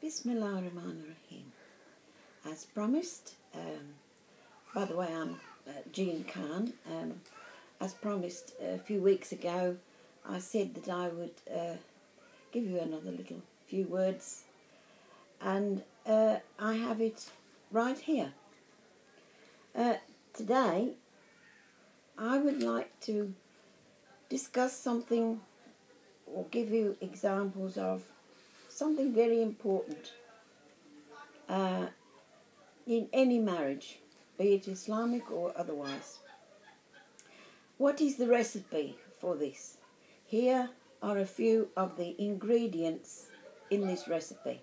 Bismillahirrahmanirrahim. As promised, by the way, I'm Jean Khan. As promised a few weeks ago, I said that I would give you another little few words, and I have it right here. Today, I would like to discuss something or give you examples of something very important in any marriage, be it Islamic or otherwise. What is the recipe for this? Here are a few of the ingredients in this recipe.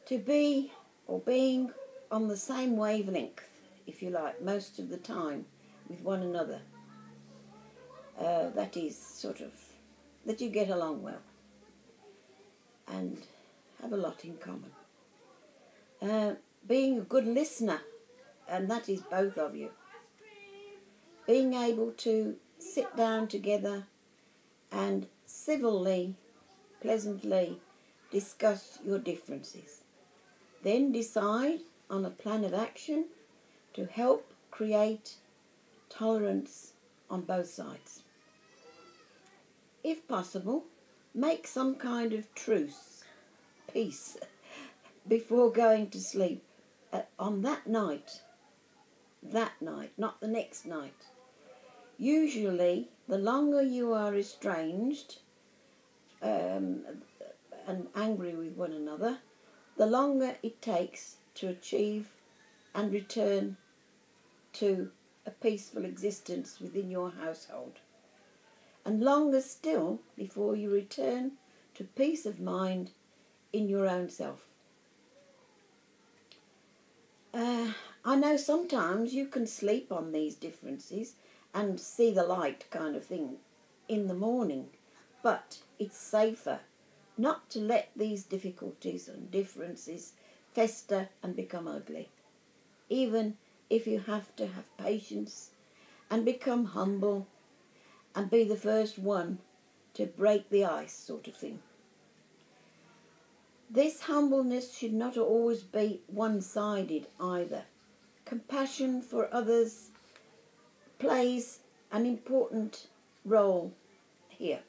To be or being on the same wavelength, if you like, most of the time with one another. That is sort of, that you get along well and have a lot in common. Being a good listener, and that is both of you. Being able to sit down together and civilly, pleasantly discuss your differences. Then decide on a plan of action to help create tolerance on both sides. If possible, make some kind of truce, peace, before going to sleep on that night, not the next night. Usually, the longer you are estranged and angry with one another, the longer it takes to achieve and return to a peaceful existence within your household, and longer still before you return to peace of mind in your own self. I know sometimes you can sleep on these differences and see the light kind of thing in the morning, but it's safer not to let these difficulties and differences fester and become ugly, even if you have to have patience and become humble and be the first one to break the ice, sort of thing. This humbleness should not always be one-sided either. Compassion for others plays an important role here.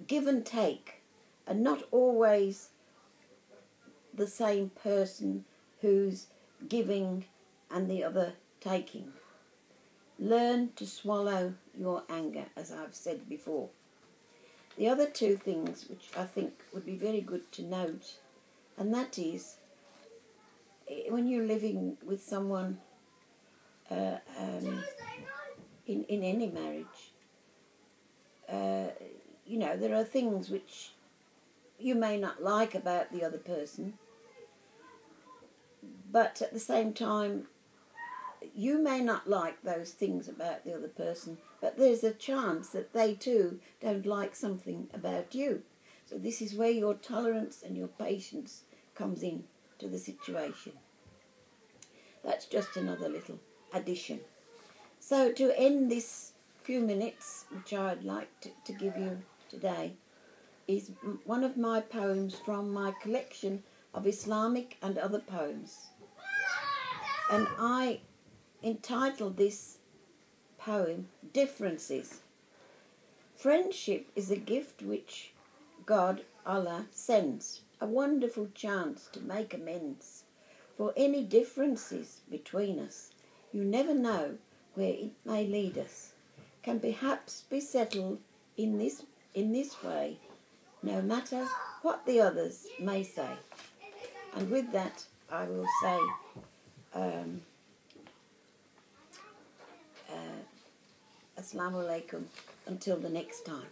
Give and take, and not always the same person who's giving and the other taking. Learn to swallow your anger, as I've said before. The other two things which I think would be very good to note, and that is, when you're living with someone in any marriage, you know, there are things which you may not like about the other person, but at the same time, you may not like those things about the other person, but there's a chance that they too don't like something about you. So this is where your tolerance and your patience comes in to the situation. That's just another little addition. So to end this few minutes, which I'd like to give you today, is one of my poems from my collection of Islamic and other poems. And I entitled this poem, Differences. Friendship is a gift which God, Allah, sends, a wonderful chance to make amends for any differences between us. You never know where it may lead us, can perhaps be settled in this way, no matter what the others may say. And with that, I will say, Assalamu alaikum, until the next time.